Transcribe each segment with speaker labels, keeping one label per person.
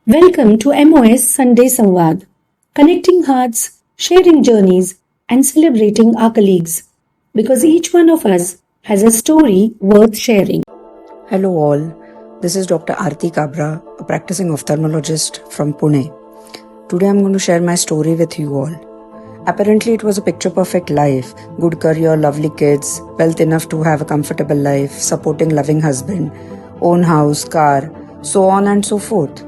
Speaker 1: Welcome to MOS Sunday Samvaad, connecting hearts, sharing journeys, and celebrating our colleagues, because each one of us has a story worth sharing.
Speaker 2: Hello all, this is Dr. Aarti Kabra, a practicing ophthalmologist from Pune. Today I'm going to share my story with you all. Apparently it was a picture-perfect life, good career, lovely kids, wealth enough to have a comfortable life, supporting loving husband, own house, car, so on and so forth.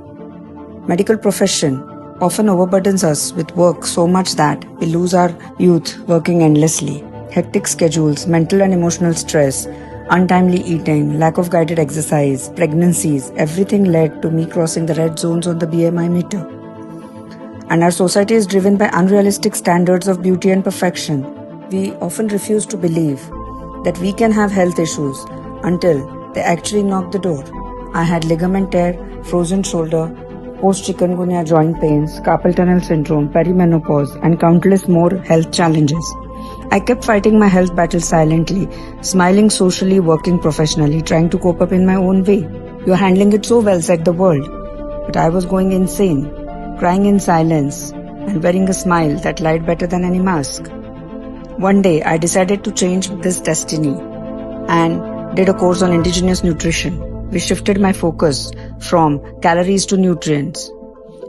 Speaker 2: Medical profession often overburdens us with work so much that we lose our youth working endlessly. Hectic schedules, mental and emotional stress, untimely eating, lack of guided exercise, pregnancies, everything led to me crossing the red zones on the BMI meter. And our society is driven by unrealistic standards of beauty and perfection. We often refuse to believe that we can have health issues until they actually knock the door. I had ligament tear, frozen shoulder, post-chikungunya joint pains, carpal tunnel syndrome, perimenopause, and countless more health challenges. I kept fighting my health battle silently, smiling socially, working professionally, trying to cope up in my own way. "You're handling it so well," said the world. But I was going insane, crying in silence, and wearing a smile that lied better than any mask. One day, I decided to change this destiny and did a course on indigenous nutrition. We shifted my focus from calories to nutrients.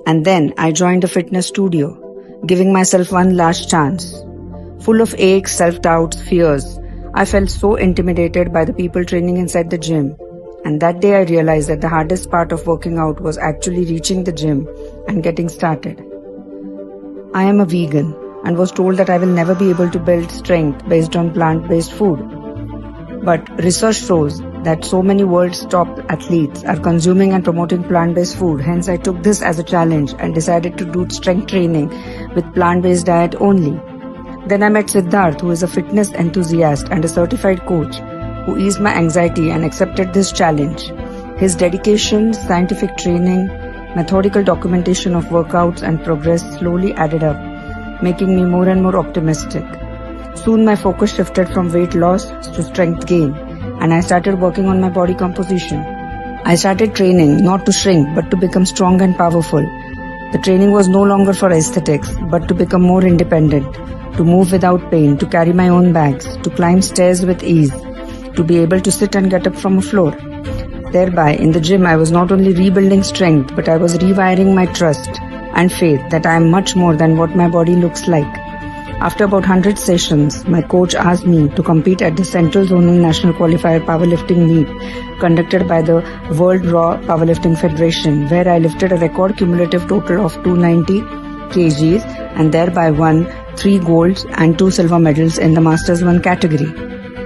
Speaker 2: And then I joined a fitness studio, giving myself one last chance. Full of aches, self-doubts, fears, I felt so intimidated by the people training inside the gym. And that day I realized that the hardest part of working out was actually reaching the gym and getting started. I am a vegan and was told that I will never be able to build strength based on plant-based food. But research shows that so many world's top athletes are consuming and promoting plant-based food. Hence, I took this as a challenge and decided to do strength training with plant-based diet only. Then I met Siddharth, who is a fitness enthusiast and a certified coach, who eased my anxiety and accepted this challenge. His dedication, scientific training, methodical documentation of workouts and progress slowly added up, making me more and more optimistic. Soon my focus shifted from weight loss to strength gain, and I started working on my body composition. I started training not to shrink but to become strong and powerful. The training was no longer for aesthetics but to become more independent, to move without pain, to carry my own bags, to climb stairs with ease, to be able to sit and get up from a floor. Thereby, in the gym, I was not only rebuilding strength but I was rewiring my trust and faith that I am much more than what my body looks like. After about 100 sessions, my coach asked me to compete at the Central Zonal National Qualifier Powerlifting Meet conducted by the World Raw Powerlifting Federation, where I lifted a record cumulative total of 290 kgs and thereby won 3 golds and 2 silver medals in the Masters 1 category.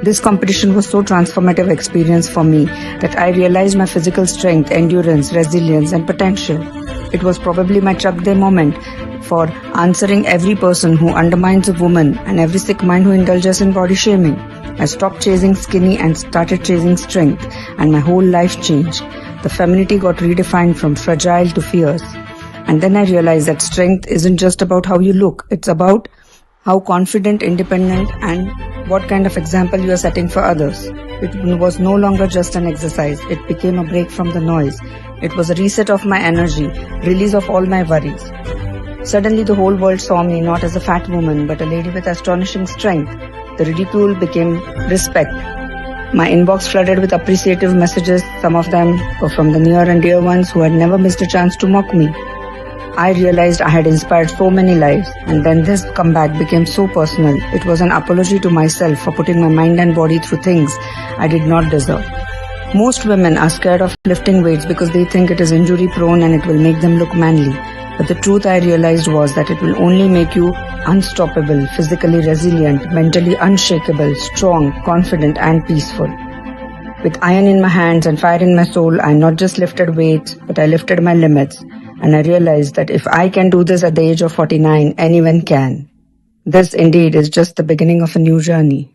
Speaker 2: This competition was so transformative experience for me that I realized my physical strength, endurance, resilience and potential. It was probably my Chuck Day moment for answering every person who undermines a woman and every sick mind who indulges in body shaming. I stopped chasing skinny and started chasing strength, and my whole life changed. The femininity got redefined from fragile to fierce. And then I realized that strength isn't just about how you look, it's about how confident, independent and what kind of example you are setting for others. It was no longer just an exercise, it became a break from the noise. It was a reset of my energy, release of all my worries. Suddenly the whole world saw me not as a fat woman but a lady with astonishing strength. The ridicule became respect. My inbox flooded with appreciative messages, some of them were from the near and dear ones who had never missed a chance to mock me. I realized I had inspired so many lives, and then this comeback became so personal. It was an apology to myself for putting my mind and body through things I did not deserve. Most women are scared of lifting weights because they think it is injury prone and it will make them look manly. But the truth I realized was that it will only make you unstoppable, physically resilient, mentally unshakable, strong, confident and peaceful. With iron in my hands and fire in my soul, I not just lifted weights, but I lifted my limits. And I realized that if I can do this at the age of 49, anyone can. This indeed is just the beginning of a new journey.